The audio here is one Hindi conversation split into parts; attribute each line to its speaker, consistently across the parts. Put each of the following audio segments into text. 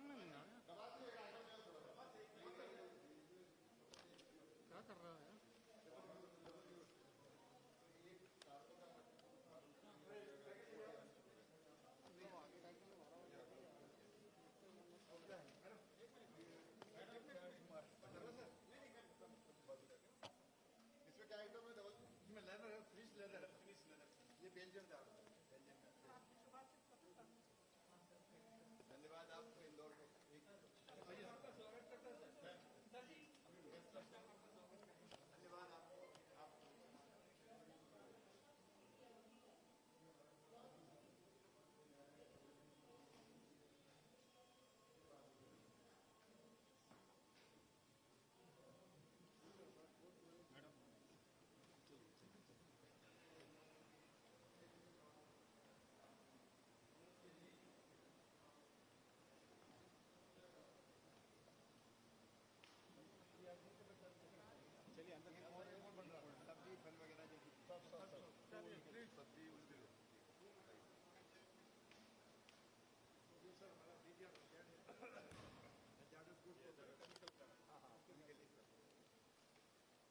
Speaker 1: में नहीं आया। क्या कर रहा है?
Speaker 2: इसमें क्या आइटम है? डबल इसमें लेदर है, फिनिश लेदर है, फिनिश लेदर। ये बेल्जियम जा रहा है, बेल्जियम का। धन्यवाद आपको इंदौर को। सबका स्वागत करता है सर। सर जी धन्यवाद आपको। चलिए अंदर बन रहा है सब्जी फल वगैरह जो सब सब्जी उनके लिए।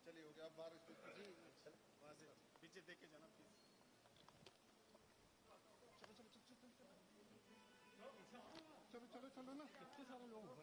Speaker 2: चलिए हो गया अब बाहर जी वहाँ से पीछे देख के जाना प्लीज।
Speaker 1: चलो चलो चलो ना, कितने सारे लोग हैं।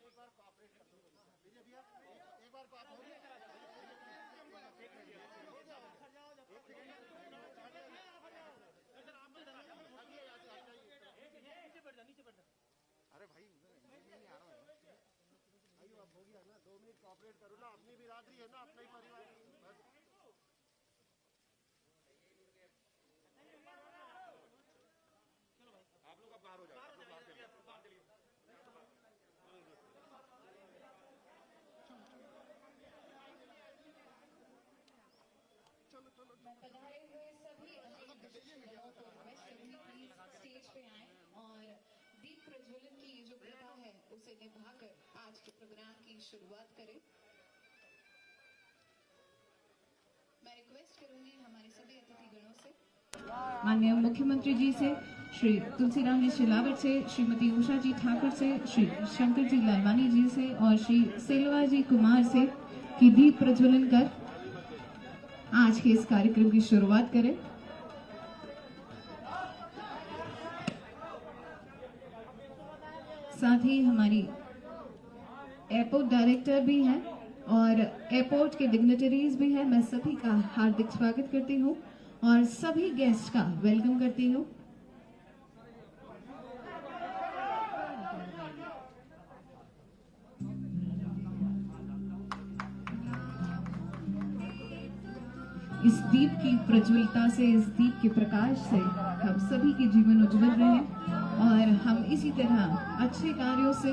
Speaker 2: एक बार आप हो गया अरे भाई नहीं आ रहा है भाई अब हो गया ना 2 मिनट कोऑपरेट करो ना अपनी बिरादरी है ना अपना ही परिवार आप लोग अब बाहर हो जाओ
Speaker 3: पधारे हुए सभी अतिथिगणों को रिक्वेस्ट करूंगी प्लीज स्टेज पे आए और दीप प्रज्वलन की जो प्रथा है उसे निभाकर आज के प्रोग्राम की शुरुआत करें। मैं रिक्वेस्ट करूंगी हमारे सभी अतिथिगणों से, माननीय मुख्यमंत्री जी से, श्री तुलसीराम जी सिलावट से, श्रीमती उषा जी ठाकुर से, श्री शंकर जी लालवानी जी से और श्री सेलवा जी कुमार से कि दीप प्रज्वलन कर आज के इस कार्यक्रम की शुरुआत करें। साथ ही हमारी एयरपोर्ट डायरेक्टर भी हैं और एयरपोर्ट के डिग्निटरीज भी हैं। मैं सभी का हार्दिक स्वागत करती हूं और सभी गेस्ट का वेलकम करती हूं। इस दीप की प्रज्वलता से, इस दीप के प्रकाश से हम सभी के जीवन उज्जवल रहे और हम इसी तरह अच्छे कार्यों से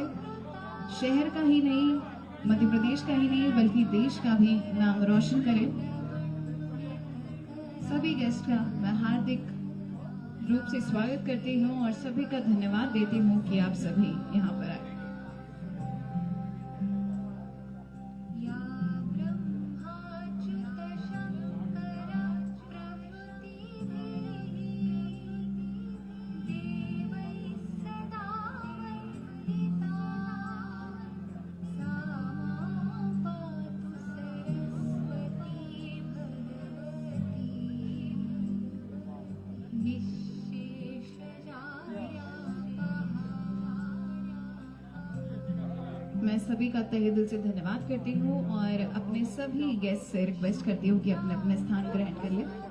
Speaker 3: शहर का ही नहीं, मध्य प्रदेश का ही नहीं बल्कि देश का भी नाम रोशन करें। सभी गेस्ट का मैं हार्दिक रूप से स्वागत करती हूँ और सभी का धन्यवाद देती हूँ कि आप सभी यहाँ पर आए। मैं सभी का तहे दिल से धन्यवाद करती हूँ और अपने सभी गेस्ट से रिक्वेस्ट करती हूँ कि अपने अपने स्थान ग्रहण कर लें।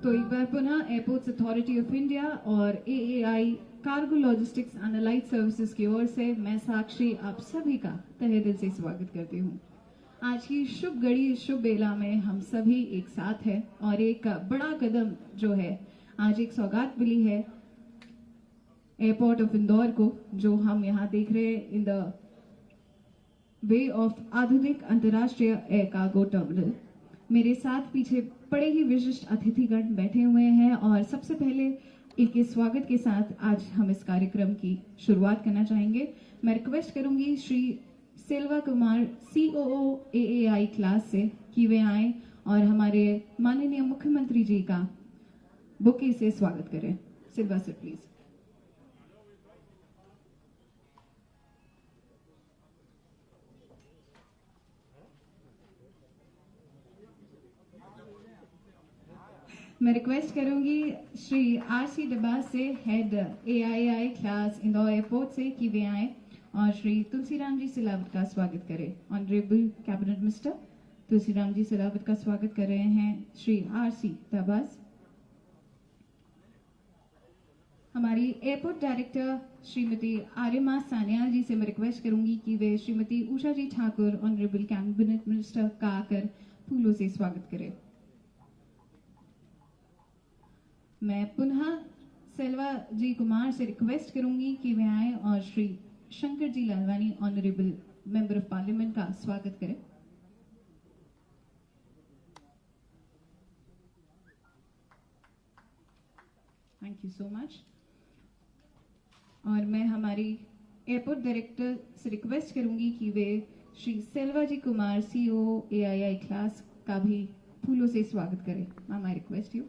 Speaker 3: तो एक बार पुनः एयरपोर्ट्स अथॉरिटी ऑफ इंडिया और AAI cargo logistics and allied services की ओर से मैं साक्षी आप सभी का तहे दिल से स्वागत करती हूँ। आज की शुभ घड़ी शुभ बेला में हम सभी एक साथ हैं और एक बड़ा कदम जो है आज एक सौगात मिली है एयरपोर्ट ऑफ इंदौर को, जो हम यहाँ देख रहे हैं इन द वे ऑफ आधुनिक अंतर्राष्ट्रीय एयर कार्गो टर्मिनल। मेरे साथ पीछे बड़े ही विशिष्ट अतिथिगण बैठे हुए हैं और सबसे पहले इनके स्वागत के साथ आज हम इस कार्यक्रम की शुरुआत करना चाहेंगे। मैं रिक्वेस्ट करूंगी Shri Selva Kumar COO AAI class से कि वे आए और हमारे माननीय मुख्यमंत्री जी का बुके से स्वागत करें। सिल्वा सर प्लीज। मैं रिक्वेस्ट करूंगी श्री RC डब्बा से head AII class Indore airport से कि वे आए और श्री तुलसीराम जी सिलावट का स्वागत करें। ऑनरेबल कैबिनेट मिनिस्टर तुलसीराम जी सिलावट का स्वागत कर रहे हैं श्री RC डब्बा। हमारी एयरपोर्ट डायरेक्टर श्रीमती आर्यमा सान्याल जी से मैं रिक्वेस्ट करूंगी कि वे Shrimati Usha ji Thakur honourable cabinet minister का आकर फूलों से स्वागत करें। मैं पुनः सेल्वा जी कुमार से रिक्वेस्ट करूंगी कि वे आए और Shri Shankar ji Lalwani honourable member of parliament का स्वागत करें। Thank you so much. और मैं हमारी एयरपोर्ट डायरेक्टर से रिक्वेस्ट करूंगी कि वे Shri Selva ji Kumar COO AII class का भी फूलों से स्वागत करें। Ma'am I request you.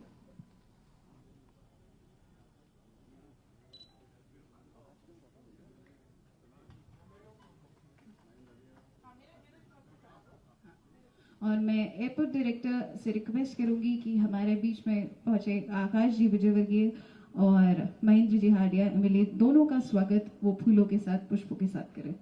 Speaker 3: और मैं एयरपोर्ट डायरेक्टर से रिक्वेस्ट करूंगी कि हमारे बीच में पहुंचे आकाश जी विजयवर्गीय और महेंद्र जी हाडिया MLA दोनों का स्वागत वो फूलों के साथ पुष्पों के साथ करें।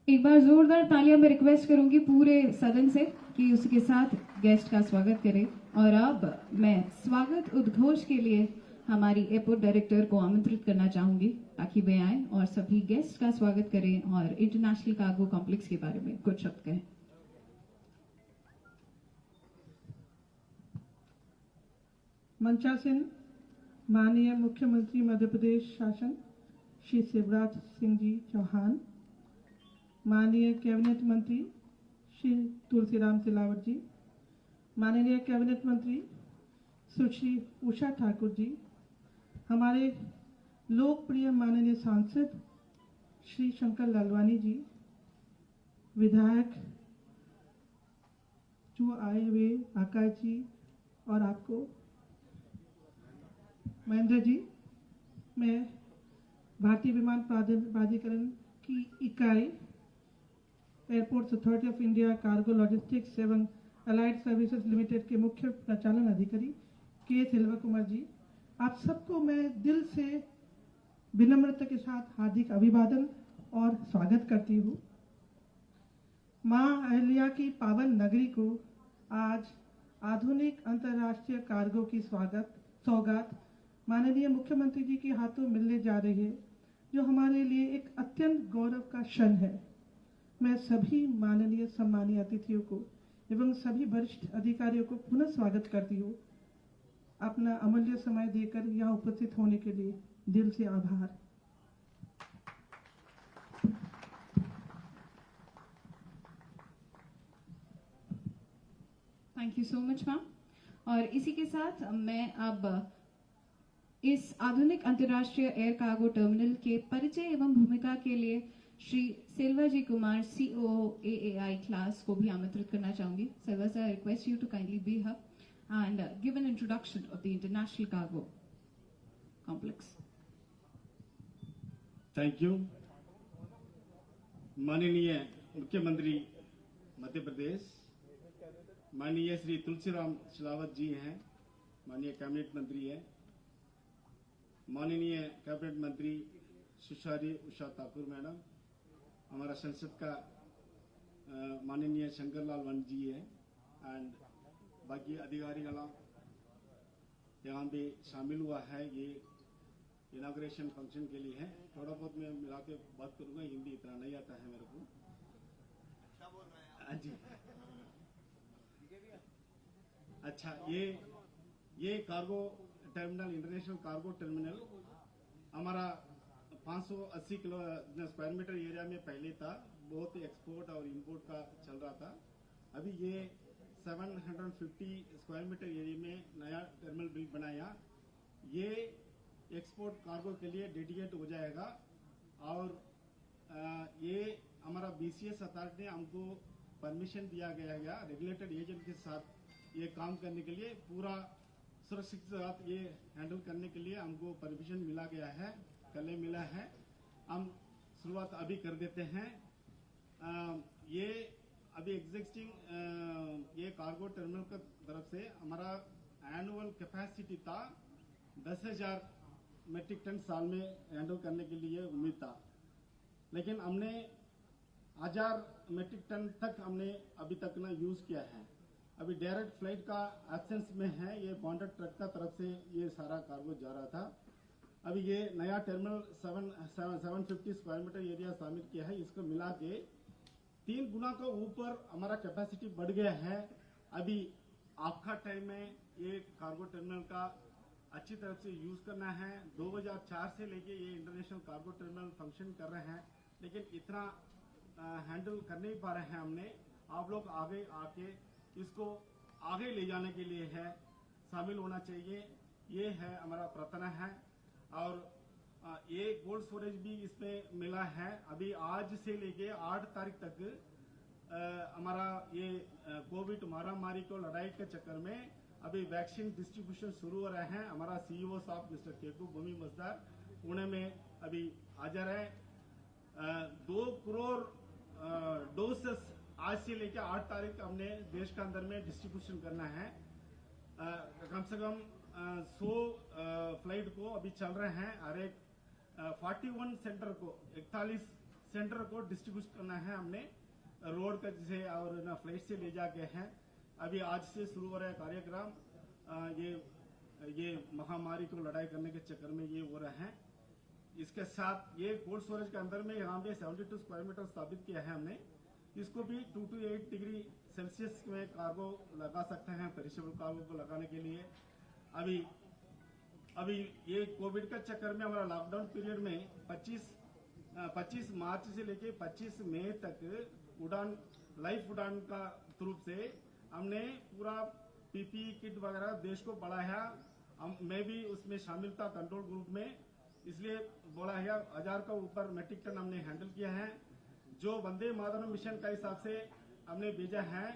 Speaker 3: एक बार जोरदार तालियां मैं रिक्वेस्ट करूंगी पूरे सदन से कि उसके साथ गेस्ट का स्वागत करें। और अब मैं स्वागत उद्घोष के लिए हमारी एयरपोर्ट डायरेक्टर को आमंत्रित करना चाहूंगी ताकि वे आए और सभी गेस्ट का स्वागत करें और इंटरनेशनल कार्गो कॉम्प्लेक्स के बारे में कुछ शब्द कहें।
Speaker 4: मंचासीन माननीय मुख्यमंत्री मध्य प्रदेश शासन श्री शिवराज सिंह जी चौहान, माननीय कैबिनेट मंत्री श्री तुलसीराम सिलावट जी, माननीय कैबिनेट मंत्री सुश्री उषा ठाकुर जी, हमारे लोकप्रिय माननीय सांसद श्री शंकर लालवानी जी, विधायक जो आए हुए आकाश जी और आपको महेंद्र जी, मैं भारतीय विमान प्राधिकरण की इकाई airports authority of India cargo logistics एवं अलाइड सर्विसेज लिमिटेड के मुख्य प्रचालन अधिकारी के सेल्वा कुमार जी, आप सबको मैं दिल से विनम्रता के साथ हार्दिक अभिवादन और स्वागत करती हूँ। मां अहिल्या की पावन नगरी को आज आधुनिक अंतर्राष्ट्रीय कार्गो की सौगात माननीय मुख्यमंत्री जी के हाथों मिलने जा रही है, जो हमारे लिए एक अत्यंत गौरव का क्षण है। मैं सभी माननीय सम्मानीय अतिथियों को एवं सभी वरिष्ठ अधिकारियों को पुनः स्वागत करती हूँ। अपना अमूल्य समय देकर यहाँ उपस्थित होने के लिए दिल से आभार।
Speaker 3: Thank you so much ma'am. और इसी के साथ मैं अब इस आधुनिक अंतर्राष्ट्रीय एयर कार्गो टर्मिनल के परिचय एवं भूमिका के लिए Shri Selva ji Kumar COO AAI CLAS को भी आमंत्रित करना चाहूंगी। Selva sir, I request you to kindly be here and give an introduction of the international cargo complex.
Speaker 1: Thank you. माननीय मुख्यमंत्री मध्य प्रदेश माननीय श्री तुलसीराम सिलावट जी हैं, माननीय कैबिनेट मंत्री हैं, माननीय कैबिनेट मंत्री सुश्री उषा ठाकुर मैडम, हमारा संसद का माननीय शंकरलाल वन जी है एंड बाकी अधिकारीगण यहाँ पे शामिल हुआ है। ये इनाग्रेशन फंक्शन के लिए है। थोड़ा बहुत मैं मिला के बात करूंगा, हिंदी इतना नहीं आता है मेरे को। जी अच्छा, ये cargo terminal, international cargo terminal हमारा 580 स्क्वायर मीटर एरिया में पहले था। बहुत एक्सपोर्ट और इंपोर्ट का चल रहा था। अभी ये 750 स्क्वायर मीटर एरिया में नया टर्मिनल बिल बनाया। ये एक्सपोर्ट कार्गो के लिए डेडिकेट हो जाएगा और ये हमारा BCS अथॉरिटी ने हमको परमिशन दिया गया रेगुलेटेड एजेंट के साथ ये काम करने के लिए, पूरा सुरक्षित के साथ ये हैंडल करने के लिए हमको परमिशन मिला गया है, कल मिला है। हम शुरुआत अभी कर देते हैं। ये अभी एग्जिस्टिंग ये कार्गो टर्मिनल की तरफ से हमारा एनुअल कैपेसिटी था 10,000 मेट्रिक टन साल में हैंडल करने के लिए उम्मीद था, लेकिन हमने 1000 मेट्रिक टन तक हमने अभी तक ना यूज किया है। अभी डायरेक्ट फ्लाइट का एब्सेंस में है। ये बॉन्डेड ट्रक का तरफ से ये सारा कार्गो जा रहा था। अभी ये नया टर्मिनल 750 स्क्वायर मीटर एरिया शामिल किया है। इसको मिला के 3 गुना का ऊपर हमारा कैपेसिटी बढ़ गया है। अभी आपका टाइम में ये कार्गो टर्मिनल का अच्छी तरह से यूज करना है। 2004 से लेके ये इंटरनेशनल कार्गो टर्मिनल फंक्शन कर रहे हैं, लेकिन इतना हैंडल कर नहीं पा रहे हैं हमने। आप लोग आगे आके इसको आगे ले जाने के लिए है शामिल होना चाहिए। ये है हमारा प्रार्थना है। और ये कोल्ड स्टोरेज भी इसमें मिला है। अभी आज से लेके 8 तारीख तक हमारा ये कोविड महामारी को लड़ाई के चक्कर में अभी वैक्सीन डिस्ट्रीब्यूशन शुरू हो रहे हैं। हमारा CEO साहब मिस्टर केतु भूमि मजदार पुणे में अभी हाजिर है। 2 करोड़ डोसेस आज से लेकर 8 तारीख हमने देश के अंदर में डिस्ट्रीब्यूशन करना है। कम से कम 100 फ्लाइट को अभी चल रहे हैं। हर एक 41 सेंटर को 41 सेंटर को डिस्ट्रीब्यूट करना है हमने रोड का जैसे और ना फ्लाइट से ले जाके हैं। अभी आज से शुरू हो रहा है कार्यक्रम। ये महामारी को लड़ाई करने के चक्कर में ये हो रहा है। इसके साथ ये कोल्ड स्टोरेज के अंदर में यहाँ पे 72 स्क्वायर मीटर स्थापित किया है हमने। इसको भी 2 to 8 डिग्री सेल्सियस में कार्गो लगा सकते हैं, पेरिशेबल कार्गो को लगाने के लिए। अभी ये कोविड के चक्कर में हमारा लॉकडाउन पीरियड में 25 मार्च से लेके 25 मई तक उड़ान लाइफ उड़ान का रूप से हमने पूरा PPE किट वगैरह देश को बढ़ाया। मैं भी उसमें शामिल था कंट्रोल ग्रुप में, इसलिए बोला है 1000 का ऊपर मेट्रिक टन हमने हैंडल किया है। जो वंदे मातरम मिशन का हिसाब से हमने भेजा है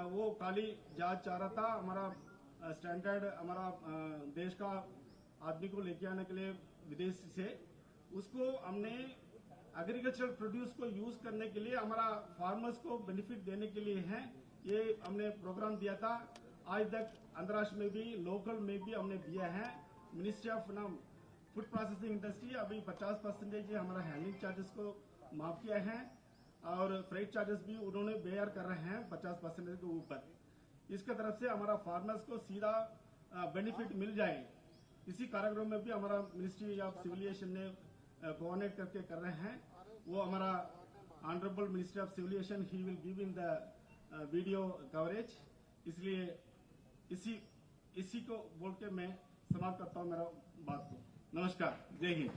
Speaker 1: वो खाली जहाज चाह रहा था। हमारा स्टैंडर्ड हमारा देश का आदमी को लेके आने के लिए विदेश से, उसको हमने एग्रीकल्चरल प्रोड्यूस को यूज करने के लिए हमारा फार्मर्स को बेनिफिट देने के लिए है। ये हमने प्रोग्राम दिया था। आज तक अंतर्राष्ट्रीय में भी लोकल में भी हमने दिया है। Ministry of food processing industry अभी 50% हमारा हैंडलिंग चार्जेस को माफ किया है। और फ्रेट चार्जेस भी उन्होंने बेयर कर रहे हैं 50% के ऊपर। इसके तरफ से हमारा फार्मर्स को सीधा बेनिफिट मिल जाए, इसी कार्यक्रम में भी हमारा मिनिस्ट्री ऑफ सिविलिएशन ने कोऑर्डिनेट करके कर रहे हैं। वो हमारा honourable minister of civil aviation he will give in the video coverage. इसलिए इसी को बोल के मैं समाप्त करता हूं मेरा बात को। नमस्कार, जय हिंद।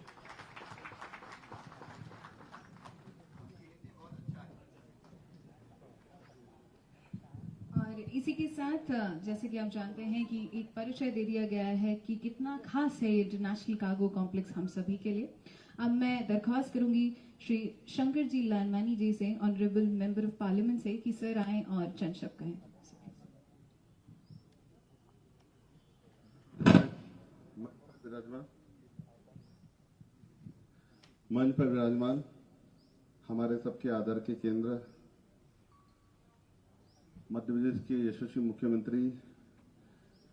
Speaker 3: और इसी के साथ जैसे कि आप जानते हैं कि एक परिचय दे दिया गया है कि कितना खास है ये इंटरनेशनल कार्गो कॉम्प्लेक्स हम सभी के लिए। अब मैं दरख्वास्त करूंगी श्री शंकर जी लालवानी जी से, ऑनरेबल मेंबर ऑफ पार्लियामेंट से, कि सर आए और चंद शब्द कहें।
Speaker 5: मंच पर विराजमान हमारे सबके आदर के केंद्र मध्य प्रदेश के यशस्वी मुख्यमंत्री,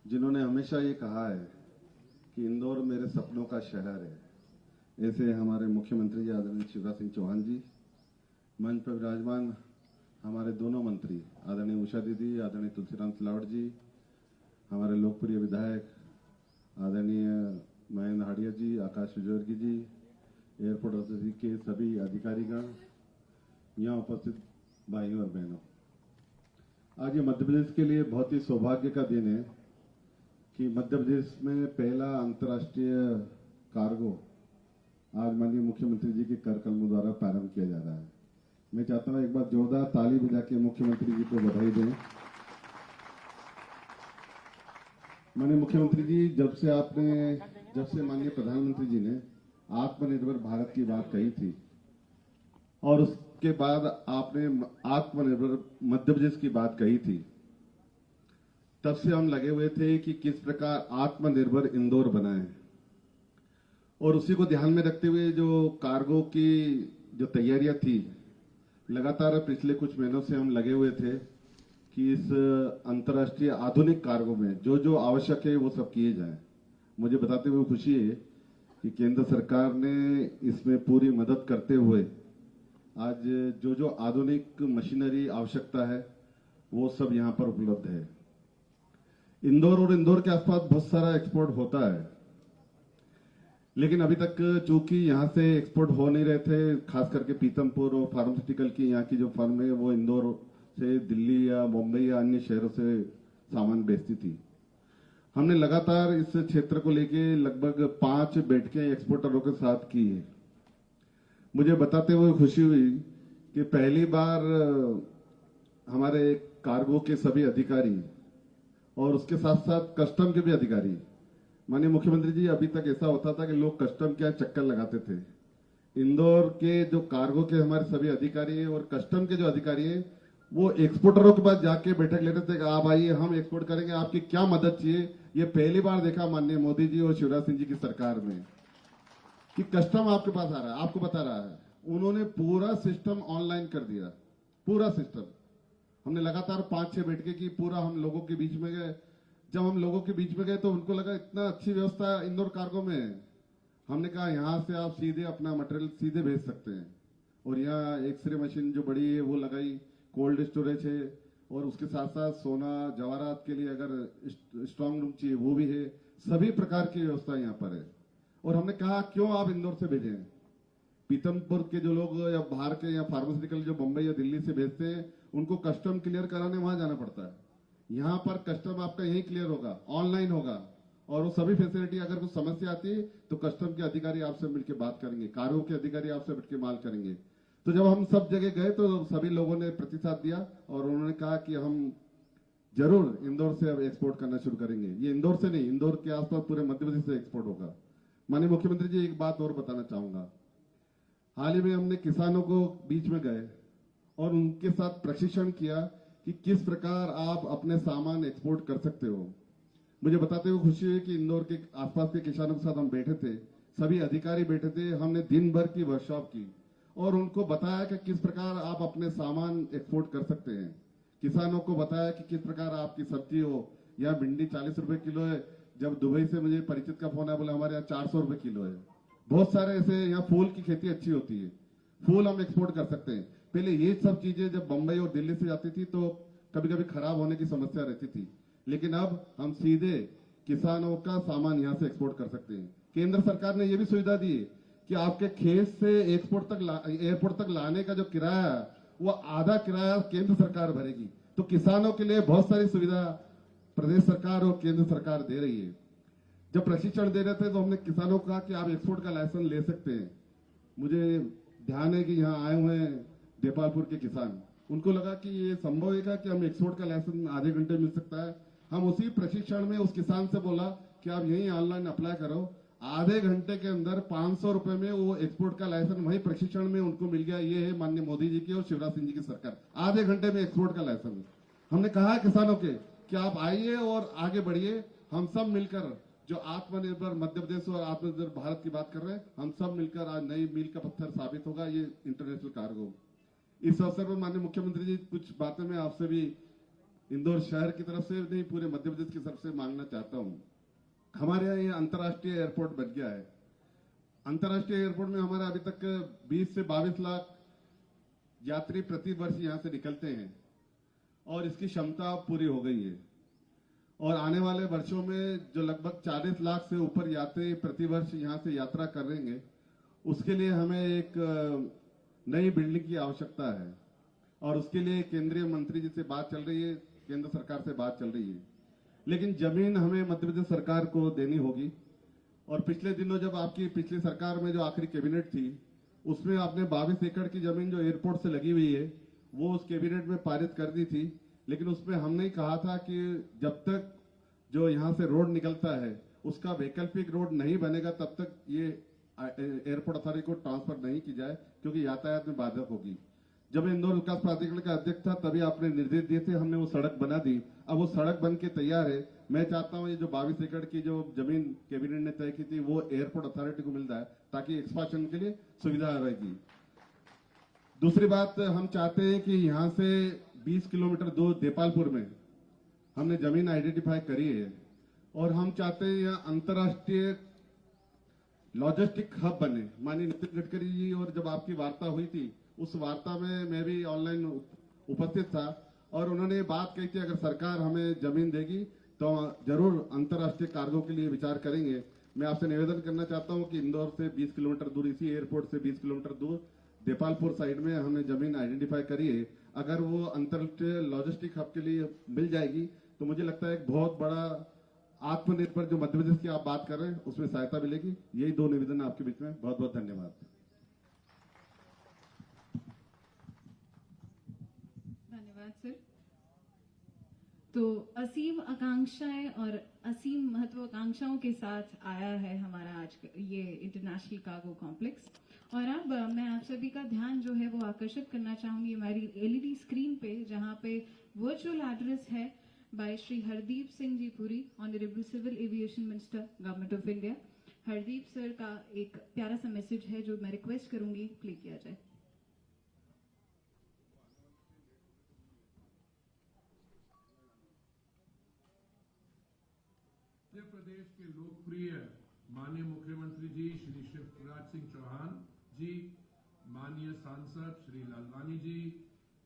Speaker 5: जिन्होंने हमेशा ये कहा है कि इंदौर मेरे सपनों का शहर है, ऐसे हमारे मुख्यमंत्री जी आदरणीय शिवराज सिंह चौहान जी। मंच पर विराजमान हमारे दोनों मंत्री आदरणीय उषा दीदी, आदरणीय तुलसीराम सिलावट जी, हमारे लोकप्रिय विधायक आदरणीय महेंद्र हाड़िया जी, आकाश विजयवर्गीय जी, एयरपोर्ट अथॉरिटी के सभी अधिकारीगण, यहाँ उपस्थित भाइयों और बहनों, आज ये मध्य प्रदेश के लिए बहुत ही सौभाग्य का दिन है कि मध्य प्रदेश में पहला अंतर्राष्ट्रीय कार्गो आज माननीय मुख्यमंत्री जी के कर कलमों द्वारा प्रारंभ किया जा रहा है। मैं चाहता हूं एक बार जोरदार ताली बजा के मुख्यमंत्री जी को बधाई दें। माननीय मुख्यमंत्री जी, जब से माननीय प्रधानमंत्री जी ने आत्मनिर्भर भारत की बात कही थी और उसके बाद आपने आत्मनिर्भर मध्य प्रदेश की बात कही थी, तब से हम लगे हुए थे कि किस प्रकार आत्मनिर्भर इंदौर बनाएं, और उसी को ध्यान में रखते हुए जो कार्गो की जो तैयारियां थी, लगातार पिछले कुछ महीनों से हम लगे हुए थे कि इस अंतर्राष्ट्रीय आधुनिक कार्गो में जो जो आवश्यक है वो सब किए जाएं। मुझे बताते हुए खुशी है कि केंद्र सरकार ने इसमें पूरी मदद करते हुए आज जो जो आधुनिक मशीनरी आवश्यकता है वो सब यहाँ पर उपलब्ध है। इंदौर और इंदौर के आसपास बहुत सारा एक्सपोर्ट होता है, लेकिन अभी तक चूंकि यहाँ से एक्सपोर्ट हो नहीं रहे थे, खास करके पीतमपुर और फार्मास्यूटिकल की यहाँ की जो फर्म है वो इंदौर से दिल्ली या मुंबई या अन्य शहरों से सामान बेचती थी। हमने लगातार इस क्षेत्र को लेके लगभग 5 बैठकें एक्सपोर्टरों के साथ की है। मुझे बताते हुए खुशी हुई कि पहली बार हमारे कार्गो के सभी अधिकारी और उसके साथ साथ कस्टम के भी अधिकारी, माननीय मुख्यमंत्री जी, अभी तक ऐसा होता था कि लोग कस्टम के चक्कर लगाते थे। इंदौर के जो कार्गो के हमारे सभी अधिकारी और कस्टम के जो अधिकारी हैं वो एक्सपोर्टरों के पास जाके बैठक लेते थे कि आप आइए, हम एक्सपोर्ट करेंगे, आपकी क्या मदद चाहिए। ये पहली बार देखा माननीय मोदी जी और शिवराज सिंह जी की सरकार में कि कस्टम आपके पास आ रहा है, आपको बता रहा है। उन्होंने पूरा सिस्टम ऑनलाइन कर दिया, पूरा सिस्टम। हमने लगातार 5-6 बैठकें की, पूरा हम लोगों के बीच में गए। जब हम लोगों के बीच में गए तो उनको लगा इतना अच्छी व्यवस्था इंदौर कार्गो में है। हमने कहा यहाँ से आप सीधे अपना मटेरियल सीधे भेज सकते हैं, और यहाँ एक्सरे मशीन जो बड़ी है वो लगाई, कोल्ड स्टोरेज है, और उसके साथ साथ सोना जवाहरात के लिए अगर स्ट्रांग रूम चाहिए वो भी है। सभी प्रकार की व्यवस्था यहाँ पर है। और हमने कहा क्यों आप इंदौर से भेजें, पीतमपुर के जो लोग या बाहर के या फार्मास्यूटिकल जो बंबई या दिल्ली से भेजते हैं उनको कस्टम क्लियर कराने वहां जाना पड़ता है। यहाँ पर कस्टम आपका यही क्लियर होगा, ऑनलाइन होगा, और वो सभी फैसिलिटी। अगर कुछ समस्या आती है तो कस्टम के अधिकारी आपसे मिलकर बात करेंगे, कार्गो के अधिकारी आपसे मिलकर माल करेंगे। तो जब हम सब जगह गए तो सभी लोगों ने प्रतिसाद दिया और उन्होंने कहा कि हम जरूर इंदौर से अब एक्सपोर्ट करना शुरू करेंगे। ये इंदौर से नहीं, इंदौर के आसपास पूरे मध्य प्रदेश से एक्सपोर्ट होगा। माननीय मुख्यमंत्री जी, एक बात और बताना चाहूंगा। हाल ही में हमने किसानों को बीच में गए और उनके साथ प्रशिक्षण किया कि किस प्रकार आप अपने सामान एक्सपोर्ट कर सकते हो। मुझे बताते हुए खुशी हुई कि इंदौर के आसपास के किसानों के साथ हम बैठे थे, सभी अधिकारी बैठे थे। हमने दिन भर की वर्कशॉप की और उनको बताया कि किस प्रकार आप अपने सामान एक्सपोर्ट कर सकते हैं। किसानों को बताया कि किस प्रकार आपकी सब्जी हो, यहाँ भिंडी 40 रुपए किलो है। जब दुबई से मुझे परिचित का फोन आया, बोला हमारे यहाँ 400 रुपए किलो है। बहुत सारे ऐसे यहाँ फूल की खेती अच्छी होती है, फूल हम एक्सपोर्ट कर सकते हैं। पहले ये सब चीजें जब बंबई और दिल्ली से जाती थी तो कभी कभी खराब होने की समस्या रहती थी, लेकिन अब हम सीधे किसानों का सामान यहां से एक्सपोर्ट कर सकते हैं। केंद्र सरकार ने यह भी सुविधा दी है कि आपके खेत से एयरपोर्ट तक लाने का जो किराया है, वो आधा किराया केंद्र सरकार भरेगी। तो किसानों के लिए बहुत सारी सुविधा प्रदेश सरकार और केंद्र सरकार दे रही है। जब प्रशिक्षण दे रहे थे तो हमने किसानों को कहा कि आप एक्सपोर्ट का लाइसेंस ले सकते हैं। मुझे ध्यान है कि यहाँ आए हुए हैं देपालपुर के किसान, उनको लगा कि ये संभव है कि हम एक्सपोर्ट का लाइसेंस आधे घंटे मिल सकता है। हम उसी प्रशिक्षण में उस किसान से बोला कि आप यही ऑनलाइन अप्लाई करो। आधे घंटे के अंदर 500 रुपए में वो एक्सपोर्ट का लाइसेंस वही प्रशिक्षण में उनको मिल गया। ये है माननीय मोदी जी की और शिवराज सिंह जी की सरकार, आधे घंटे में एक्सपोर्ट का लाइसेंस। हमने कहा है किसानों के कि आप आइए और आगे बढ़िए, हम सब मिलकर जो आत्मनिर्भर मध्य प्रदेश और आत्मनिर्भर भारत की बात कर रहे हैं, हम सब मिलकर आज नई मील का पत्थर साबित होगा ये इंटरनेशनल कार्गो। इस अवसर पर माननीय मुख्यमंत्री जी कुछ बातें मैं आपसे भी इंदौर शहर की तरफ से नहीं, पूरे मध्य प्रदेश की तरफ से मांगना चाहता हूं। हमारे यहाँ ये अंतर्राष्ट्रीय एयरपोर्ट बन गया है। अंतर्राष्ट्रीय एयरपोर्ट में हमारे अभी तक 20 से 22 लाख यात्री प्रति वर्ष यहां से निकलते हैं और इसकी क्षमता पूरी हो गई है। और आने वाले वर्षों में जो लगभग 40 लाख से ऊपर यात्री प्रति वर्ष यहां से यात्रा करेंगे, उसके लिए हमें एक नई बिल्डिंग की आवश्यकता है और उसके लिए केंद्रीय मंत्री जी से बात चल रही है, केंद्र सरकार से बात चल रही है। लेकिन जमीन हमें मध्य प्रदेश सरकार को देनी होगी। और पिछले दिनों जब आपकी पिछली सरकार में जो आखिरी कैबिनेट थी, उसमें आपने 22 एकड़ की जमीन जो एयरपोर्ट से लगी हुई है वो उस कैबिनेट में पारित कर दी थी। लेकिन उसमें हमने ही कहा था कि जब तक जो यहाँ से रोड निकलता है उसका वैकल्पिक रोड नहीं बनेगा तब तक ये एयरपोर्ट अथॉरिटी को ट्रांसफर नहीं की जाए, क्योंकि यातायात में बाधक होगी। जब मैं इंदौर विकास प्राधिकरण का अध्यक्ष था तभी आपने निर्देश दिए थे, हमने वो सड़क बना दी। अब वो सड़क बन के तैयार है। मैं चाहता हूँ ये जो 22 एकड़ की जो जमीन कैबिनेट ने तय की थी वो एयरपोर्ट अथॉरिटी को मिल जाए ताकि एक्सपांशन के लिए सुविधा रहेगी। दूसरी बात, हम चाहते हैं कि यहाँ से 20 किलोमीटर दूर देपालपुर में हमने जमीन आइडेंटिफाई करी है और हम चाहते हैं यहाँ अंतर्राष्ट्रीय लॉजिस्टिक हब बने। माननीय नितिन गडकरी जी और जब आपकी वार्ता हुई थी उस वार्ता में मैं भी ऑनलाइन उपस्थित था और उन्होंने बात कही थी अगर सरकार हमें जमीन देगी तो जरूर अंतर्राष्ट्रीय कार्गो के लिए विचार करेंगे। मैं आपसे निवेदन करना चाहता हूं कि इंदौर से 20 किलोमीटर दूर, इसी एयरपोर्ट से 20 किलोमीटर दूर देपालपुर साइड में हमने जमीन आइडेंटिफाई करी है। अगर वो अंतर्राष्ट्रीय लॉजिस्टिक हब के लिए मिल जाएगी तो मुझे लगता है एक बहुत बड़ा आत्मनिर्भर जो मध्य प्रदेश की आप बात कर रहे हैं उसमें सहायता मिलेगी। यही दो निवेदन आपके बीच में। बहुत बहुत धन्यवाद।
Speaker 3: धन्यवाद सर। तो असीम आकांक्षाएं और असीम महत्वाकांक्षाओं के साथ आया है हमारा आज ये इंटरनेशनल कार्गो कॉम्प्लेक्स। और अब मैं आप सभी का ध्यान जो है वो आकर्षित करना चाहूंगी हमारी एलईडी स्क्रीन पे, जहां पे वर्चुअल एड्रेस है by Shri Hardeep Singh ji Puri, honourable civil aviation minister, government of India. Hardeep sir का एक प्यारा सा मैसेज है जो मैं रिक्वेस्ट करूंगी प्ले किया जाए।
Speaker 6: मध्य प्रदेश के लोकप्रिय माननीय मुख्यमंत्री जी श्री शिवराज सिंह चौहान जी, माननीय सांसद श्री लालवानी जी,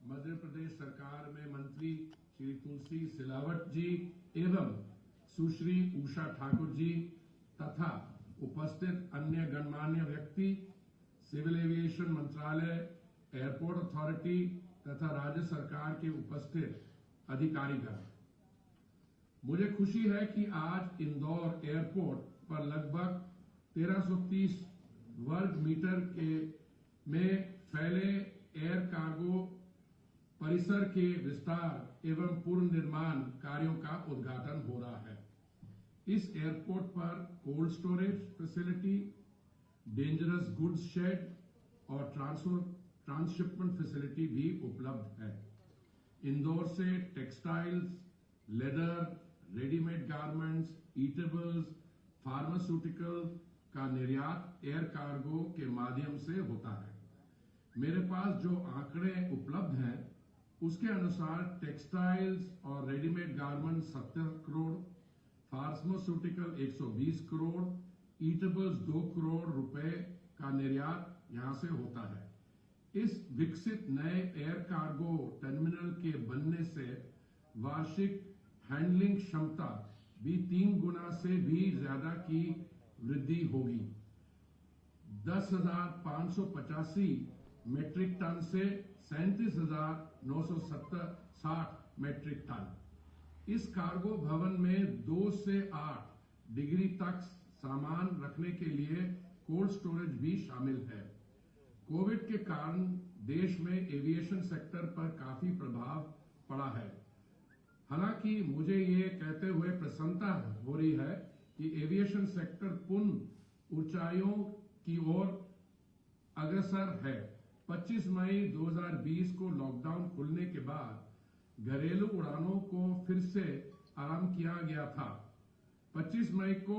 Speaker 6: मध्य प्रदेश सरकार में मंत्री श्री तुलसी सिलावट जी एवं सुश्री उषा ठाकुर जी तथा उपस्थित अन्य गणमान्य व्यक्ति, सिविल एविएशन मंत्रालय, एयरपोर्ट अथॉरिटी तथा राज्य सरकार के उपस्थित अधिकारीगण, मुझे खुशी है कि आज इंदौर एयरपोर्ट पर लगभग 1330 वर्ग मीटर के में फैले एयर कार्गो परिसर के विस्तार एवं पुनर्निर्माण कार्यों का उद्घाटन हो रहा है। इस एयरपोर्ट पर cold storage facility, dangerous goods shed और ट्रांसशिपमेंट फैसिलिटी भी उपलब्ध है। इंदौर से textiles, leather, readymade garments, eatables, pharmaceutical का निर्यात एयर कार्गो के माध्यम से होता है। मेरे पास जो आंकड़े उपलब्ध हैं उसके अनुसार टेक्सटाइल्स और readymade garment 70 crore, pharmaceutical 120 crore, eatables 2 crore रुपए का निर्यात यहां से होता है। इस विकसित नए एयर कार्गो टर्मिनल के बनने से वार्षिक हैंडलिंग क्षमता भी 3 गुना से भी ज्यादा की वृद्धि होगी। 10,585 मीट्रिक टन से 37,960 मीट्रिक टन। इस कार्गो भवन में 2 से 8 डिग्री तक सामान रखने के लिए कोल्ड स्टोरेज भी शामिल है। कोविड के कारण देश में एविएशन सेक्टर पर काफी प्रभाव पड़ा है। हालांकि मुझे ये कहते हुए प्रसन्नता हो रही है कि एविएशन सेक्टर पुनः ऊंचाइयों की ओर अग्रसर है। 25 मई 2020 को लॉकडाउन खुलने के बाद घरेलू उड़ानों को फिर से आरंभ किया गया था। 25 मई को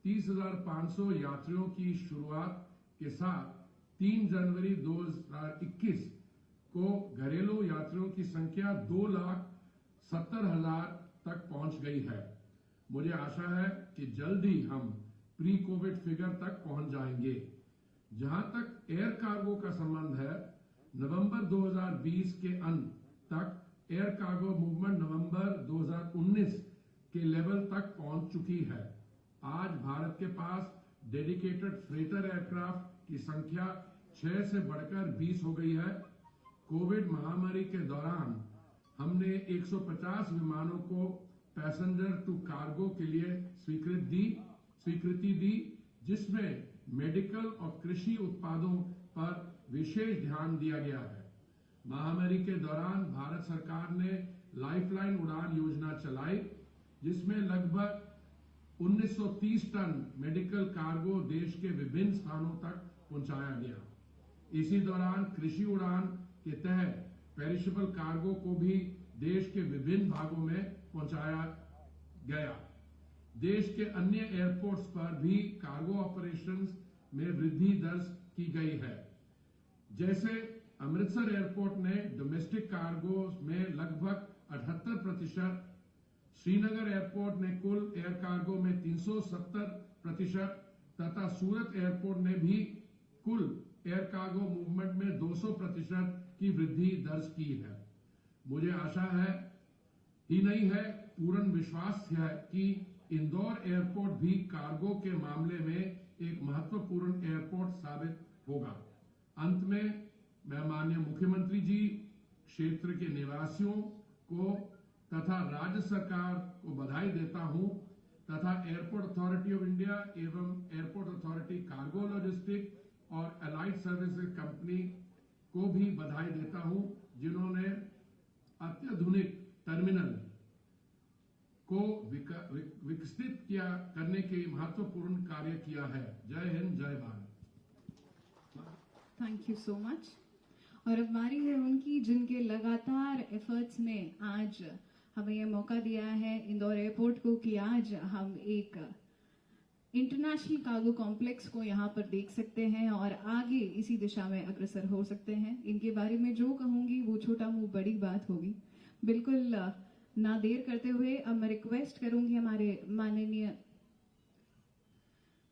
Speaker 6: 30,500 यात्रियों की शुरुआत के साथ 3 जनवरी 2021 को घरेलू यात्रियों की संख्या 2,70,000 तक पहुंच गई है। मुझे आशा है कि जल्द ही हम प्री कोविड फिगर तक पहुंच जाएंगे। जहां तक एयर कार्गो का संबंध है, नवंबर 2020 के अंत तक एयर कार्गो मूवमेंट नवंबर 2019 के लेवल तक पहुंच चुकी है। आज भारत के पास डेडिकेटेड फ्रेटर एयरक्राफ्ट की संख्या 6 से बढ़कर 20 हो गई है। कोविड महामारी के दौरान हमने 150 विमानों को पैसेंजर टू कार्गो के लिए स्वीकृति दी, जिसमें मेडिकल और कृषि उत्पादों पर विशेष ध्यान दिया गया है। महामारी के दौरान भारत सरकार ने लाइफलाइन उड़ान योजना चलाई, जिसमें लगभग 1930 टन मेडिकल कार्गो देश के विभिन्न स्थानों तक पहुंचाया गया। इसी दौरान कृषि उड़ान के तहत पेरिशेबल कार्गो को भी देश के विभिन्न भागों में पहुंचाया गया। देश के अन्य एयरपोर्ट्स पर भी कार्गो ऑपरेशंस में वृद्धि दर्ज की गई है। जैसे अमृतसर एयरपोर्ट ने डोमेस्टिक कार्गो में लगभग 78%, श्रीनगर एयरपोर्ट ने कुल एयर कार्गो में 370% तथा सूरत एयरपोर्ट ने भी कुल एयर कार्गो मूवमेंट में 200% की वृद्धि दर्ज की है। मुझे आशा है ही नहीं है, पूर्ण विश्वास है कि इंदौर एयरपोर्ट भी कार्गो के मामले में एक महत्वपूर्ण एयरपोर्ट साबित होगा। अंत में मैं माननीय मुख्यमंत्री जी, क्षेत्र के निवासियों को तथा राज्य सरकार को बधाई देता हूं तथा एयरपोर्ट अथॉरिटी ऑफ इंडिया एवं एयरपोर्ट अथॉरिटी कार्गो लॉजिस्टिक और अलाइड सर्विसेज कंपनी को भी बधाई देता हूं, जिन्होंने अत्याधुनिक टर्मिनल को विकसित करने के महत्वपूर्ण कार्य किया है। जय हिंद, जय Bharat.
Speaker 3: Thank you so much. और अब बारी है उनकी, जिनके लगातार एफर्ट्स ने आज हमें यह मौका दिया है इंदौर एयरपोर्ट को कि आज हम एक इंटरनेशनल कार्गो कॉम्प्लेक्स को यहाँ पर देख सकते हैं और आगे इसी दिशा में अग्रसर हो सकते हैं। इनके बारे में जो कहूंगी वो छोटा मुंह बड़ी बात होगी। बिल्कुल ना देर करते हुए अब मैं रिक्वेस्ट करूंगी हमारे माननीय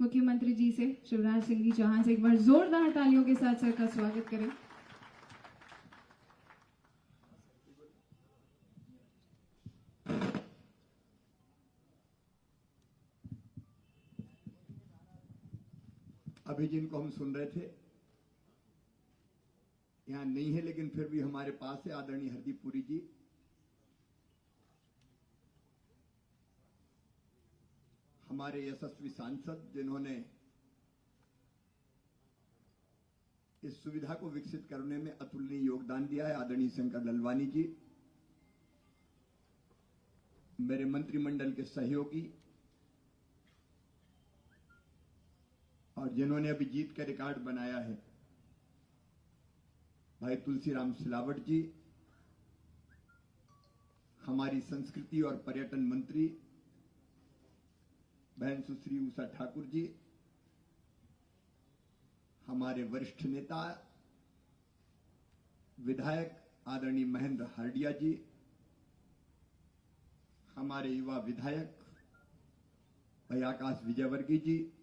Speaker 3: मुख्यमंत्री जी से, शिवराज सिंह जी चौहान से, एक बार जोरदार तालियों के साथ सर का स्वागत करें।
Speaker 2: अभी जिनको हम सुन रहे थे यहां नहीं है, लेकिन फिर भी हमारे पास है आदरणीय हरदीप पुरी जी। हमारे यशस्वी सांसद, जिन्होंने इस सुविधा को विकसित करने में अतुलनीय योगदान दिया है, आदरणीय शंकर ललवानी जी। मेरे मंत्रिमंडल के सहयोगी और जिन्होंने अभी जीत का रिकॉर्ड बनाया है, भाई तुलसीराम सिलावट जी। हमारी संस्कृति और पर्यटन मंत्री बहन सुश्री उषा ठाकुर जी। हमारे वरिष्ठ नेता विधायक आदरणीय महेंद्र हार्डिया जी। हमारे युवा विधायक भाई आकाश विजयवर्गीय जी।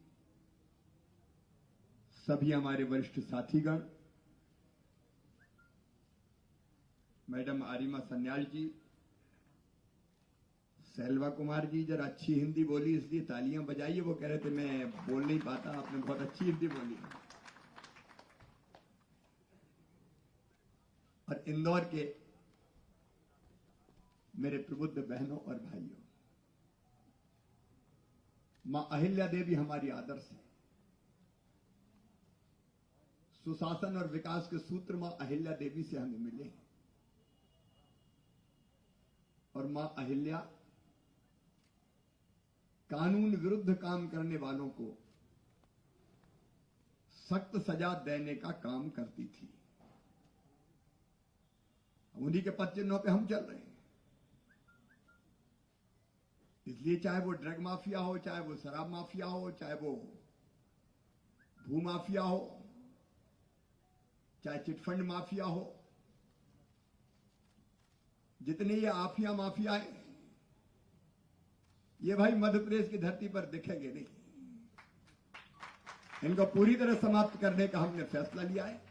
Speaker 2: सभी हमारे वरिष्ठ साथीगण,
Speaker 7: मैडम आरिमा सन्याल जी, सेल्वा कुमार जी जरा अच्छी हिंदी बोली इसलिए तालियां बजाइए। वो कह रहे थे मैं बोल नहीं पाता, आपने बहुत अच्छी हिंदी बोली। और इंदौर के मेरे प्रबुद्ध बहनों और भाइयों, मां अहिल्या देवी हमारी आदर्श है। सुशासन और विकास के सूत्र मां अहिल्या देवी से हमें मिले हैं। और मां अहिल्या कानून विरुद्ध काम करने वालों को सख्त सजा देने का काम करती थी। उन्हीं के पद चिन्हों पे हम चल रहे हैं। इसलिए चाहे वो ड्रग माफिया हो, चाहे वो शराब माफिया हो, चाहे वो भू माफिया हो, चाहे चिटफंड माफिया हो, जितने ये आफिया माफिया हैं, ये भाई मध्य प्रदेश की धरती पर दिखेंगे नहीं। इनको पूरी तरह समाप्त करने का हमने फैसला लिया है,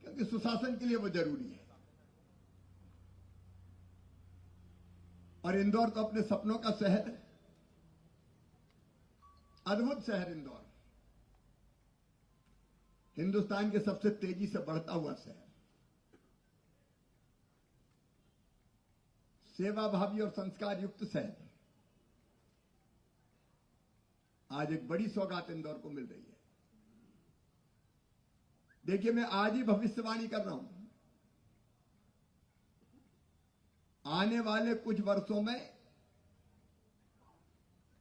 Speaker 7: क्योंकि सुशासन के लिए वो जरूरी है। और इंदौर तो अपने सपनों का शहर है, अद्भुत शहर इंदौर, हिंदुस्तान के सबसे तेजी से बढ़ता हुआ शहर, सेवा भावी और संस्कार युक्त शहर। आज एक बड़ी सौगात इंदौर को मिल रही है। देखिए, मैं आज ही भविष्यवाणी कर रहा हूं, आने वाले कुछ वर्षों में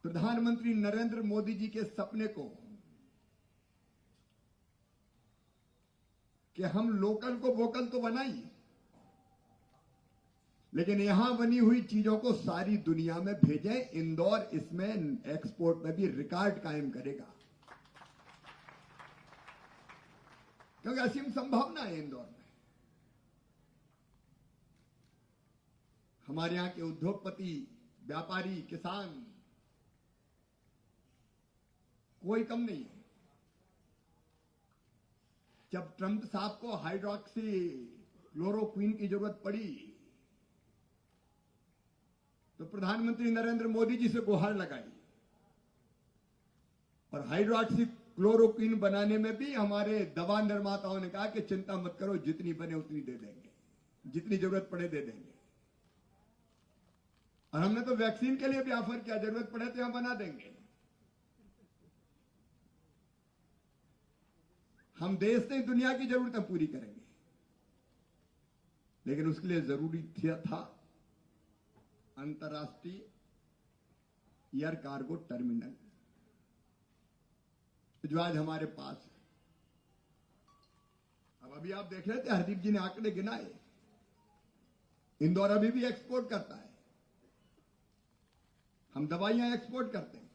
Speaker 7: प्रधानमंत्री नरेंद्र मोदी जी के सपने को कि हम लोकल को वोकल तो बनाई, लेकिन यहां बनी हुई चीजों को सारी दुनिया में भेजें। इंदौर इसमें एक्सपोर्ट में भी रिकॉर्ड कायम करेगा, क्योंकि असीम संभावना है इंदौर में। हमारे यहां के उद्योगपति, व्यापारी, किसान कोई कम नहीं है। जब ट्रंप साहब को हाइड्रोक्सी क्लोरोक्विन की जरूरत पड़ी तो प्रधानमंत्री नरेंद्र मोदी जी से गुहार लगाई, और हाइड्रोक्सी क्लोरोक्विन बनाने में भी हमारे दवा निर्माताओं ने कहा कि चिंता मत करो, जितनी बने उतनी दे देंगे, जितनी जरूरत पड़े दे देंगे। और हमने तो वैक्सीन के लिए भी ऑफर किया, जरूरत पड़े तो यहां बना देंगे। हम देश से दुनिया की जरूरतें पूरी करेंगे, लेकिन उसके लिए जरूरी था अंतर्राष्ट्रीय एयर कार्गो टर्मिनल, जो आज हमारे पास है। अब अभी आप देख रहे थे, हरदीप जी ने आंकड़े गिनाए, इंदौर अभी भी एक्सपोर्ट करता है। हम दवाइयां एक्सपोर्ट करते हैं,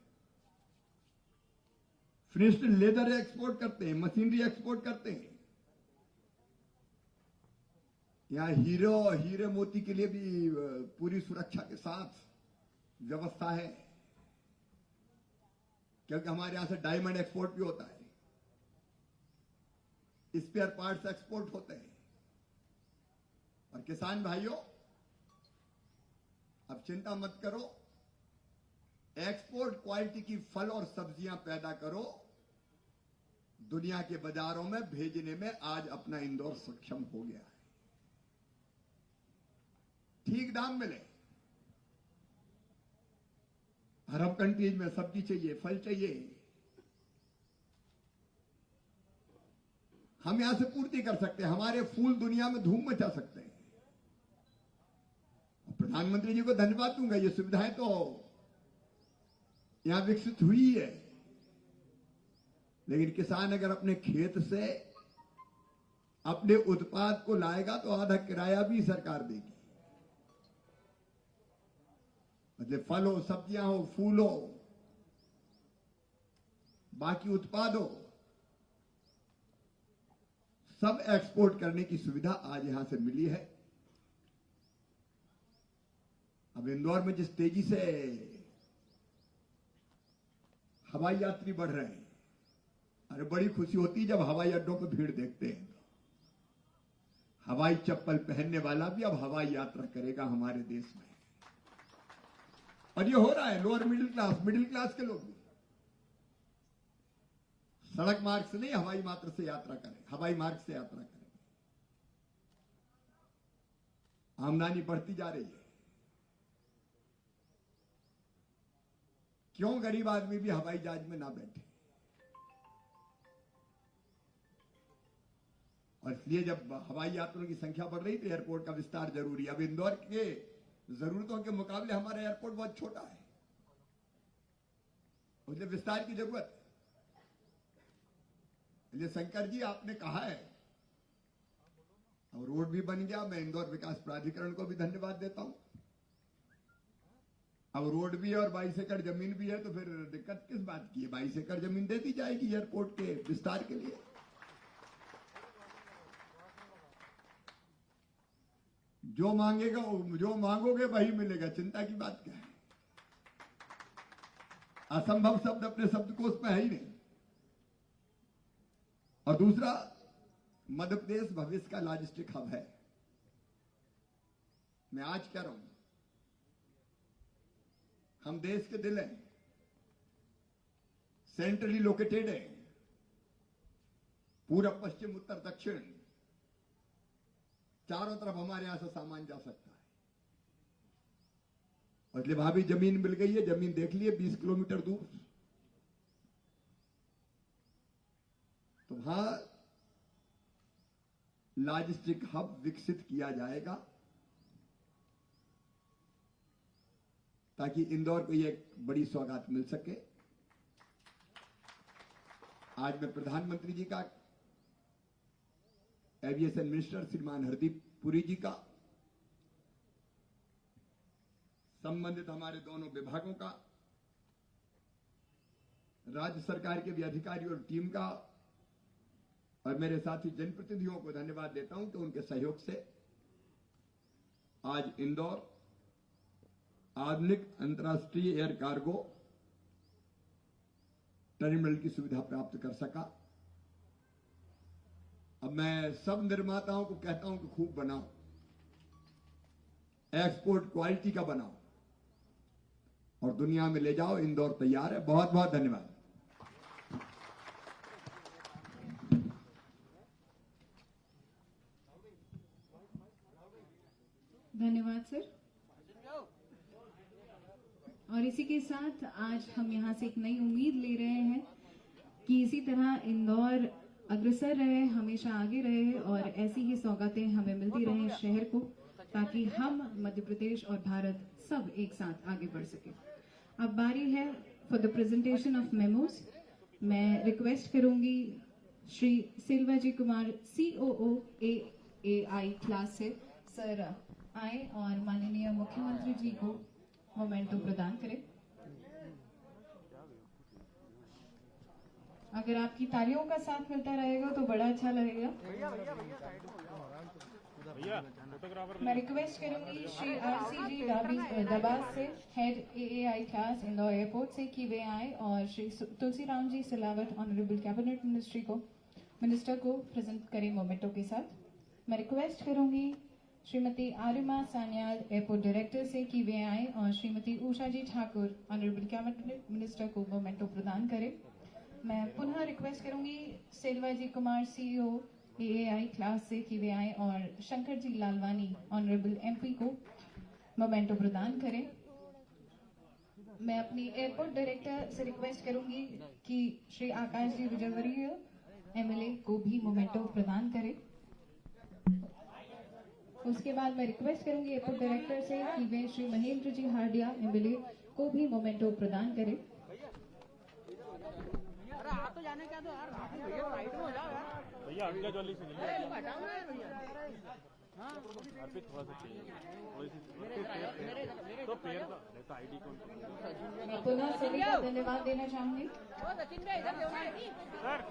Speaker 7: फिनिश्ड लेदर एक्सपोर्ट करते हैं, मशीनरी एक्सपोर्ट करते हैं। यहां हीरे मोती के लिए भी पूरी सुरक्षा के साथ व्यवस्था है, क्योंकि हमारे यहां से डायमंड एक्सपोर्ट भी होता है, स्पेयर पार्ट्स एक्सपोर्ट होते हैं। और किसान भाइयों, अब चिंता मत करो, एक्सपोर्ट क्वालिटी की फल और सब्जियां पैदा करो, दुनिया के बाजारों में भेजने में आज अपना इंदौर सक्षम हो गया है। ठीक दाम मिले। अरब कंट्रीज में सब्जी चाहिए, फल चाहिए, हम यहां से पूर्ति कर सकते हैं, हमारे फूल दुनिया में धूम मचा सकते हैं। प्रधानमंत्री जी को धन्यवाद दूंगा, ये सुविधाएं तो यहां विकसित हुई है, लेकिन किसान अगर अपने खेत से अपने उत्पाद को लाएगा तो आधा किराया भी सरकार देगी। मतलब फल हो, सब्जियां हो, फूल हो, बाकी उत्पाद हो, सब एक्सपोर्ट करने की सुविधा आज यहां से मिली है। अब इंदौर में जिस तेजी से हवाई यात्री बढ़ रहे हैं, अरे बड़ी खुशी होती है जब हवाई अड्डों पर भीड़ देखते हैं। हवाई चप्पल पहनने वाला भी अब हवाई यात्रा करेगा हमारे देश में। और ये हो रहा है, लोअर मिडिल क्लास के लोग भी सड़क मार्ग से नहीं हवाई मार्ग से यात्रा करें, हवाई मार्ग से यात्रा करें। आमदनी बढ़ती जा रही है। क्यों गरीब आदमी भी हवाई जहाज में ना बैठे? और इसलिए जब हवाई यात्रियों की संख्या बढ़ रही तो एयरपोर्ट का विस्तार जरूरी है। अब इंदौर के जरूरतों के मुकाबले हमारा एयरपोर्ट बहुत छोटा है, उसलिए विस्तार की जरूरत है। इसलिए शंकर जी आपने कहा है, अब रोड भी बन गया। मैं इंदौर विकास प्राधिकरण को भी धन्यवाद देता हूं। अब रोड भी है और 22 एकड़ जमीन भी है, तो फिर दिक्कत किस बात की है? 22 एकड़ जमीन दे दी जाएगी एयरपोर्ट के विस्तार के लिए। जो मांगोगे वही मिलेगा, चिंता की बात क्या है? असंभव शब्द अपने शब्दकोश में है ही नहीं। और दूसरा, मध्य प्रदेश भविष्य का लॉजिस्टिक हब है। मैं आज कह रहा हूं, हम देश के दिल हैं, सेंट्रली लोकेटेड है, पूरब पश्चिम उत्तर दक्षिण चारों तरफ हमारे यहां से सामान जा सकता है। और इसलिए वहां भी जमीन मिल गई है, जमीन देख लिए 20 किलोमीटर दूर, तो वहां लॉजिस्टिक हब विकसित किया जाएगा ताकि इंदौर को यह एक बड़ी सौगात मिल सके। आज मैं प्रधानमंत्री जी का, एविएशन मिनिस्टर श्रीमान हरदीप पुरी जी का, संबंधित हमारे दोनों विभागों का, राज्य सरकार के भी अधिकारी और टीम का, और मेरे साथी जनप्रतिनिधियों को धन्यवाद देता हूं कि उनके सहयोग से आज इंदौर आधुनिक अंतर्राष्ट्रीय एयर कार्गो टर्मिनल की सुविधा प्राप्त कर सका। अब मैं सब निर्माताओं को कहता हूं कि खूब बनाओ, एक्सपोर्ट क्वालिटी का बनाओ और दुनिया में ले जाओ। इंदौर तैयार है। बहुत बहुत धन्यवाद।
Speaker 3: धन्यवाद सर। और इसी के साथ आज हम यहाँ से एक नई उम्मीद ले रहे हैं कि इसी तरह इंदौर अग्रसर रहे, हमेशा आगे रहे और ऐसी ही सौगातें हमें मिलती रहें शहर को, ताकि हम मध्य प्रदेश और भारत सब एक साथ आगे बढ़ सके। अब बारी है for the presentation of memos. मैं रिक्वेस्ट करूंगी श्री सिल्वा जी कुमार COO AAI क्लास से सर आए और माननीय मुख्यमंत्री जी को मोमेंटो प्रदान करें। अगर आपकी तालियों का साथ मिलता रहेगा तो बड़ा अच्छा लगेगा। मैं रिक्वेस्ट करूंगी श्री RCG दबास से head AAI class Indore airport से कि वे आए और श्री तुलसीराम जी सिलावट ऑनरेबल कैबिनेट मिनिस्टर को प्रेजेंट करें मोमेंटो के साथ। मैं रिक्वेस्ट करूंगी श्रीमती आर्यमा सान्याल एयरपोर्ट डायरेक्टर से कि वे आए और Shrimati Usha ji Thakur honourable cabinet minister को मोमेंटो प्रदान करें। मैं पुनः रिक्वेस्ट करूंगी Selva ji Kumar CEO AAI class से कि वे आए और शंकर जी लालवानी ऑनरेबल MP को मोमेंटो प्रदान करें। मैं अपनी एयरपोर्ट डायरेक्टर से रिक्वेस्ट करूंगी कि श्री आकाश जी विजयवर्गीय MLA को भी मोमेंटो प्रदान करें। उसके बाद मैं रिक्वेस्ट करूंगी एयरपोर्ट डायरेक्टर से कि वे श्री महेंद्र जी हार्डिया MLA को भी मोमेंटो प्रदान करें।
Speaker 8: भैया हट जल्दी से नहीं अर्पित थोड़ा सा चाहिए, थोड़ी सी तो पैर का आईडी कौन।
Speaker 3: मैं पुनः सभी को धन्यवाद देना चाहूंगी।
Speaker 8: सर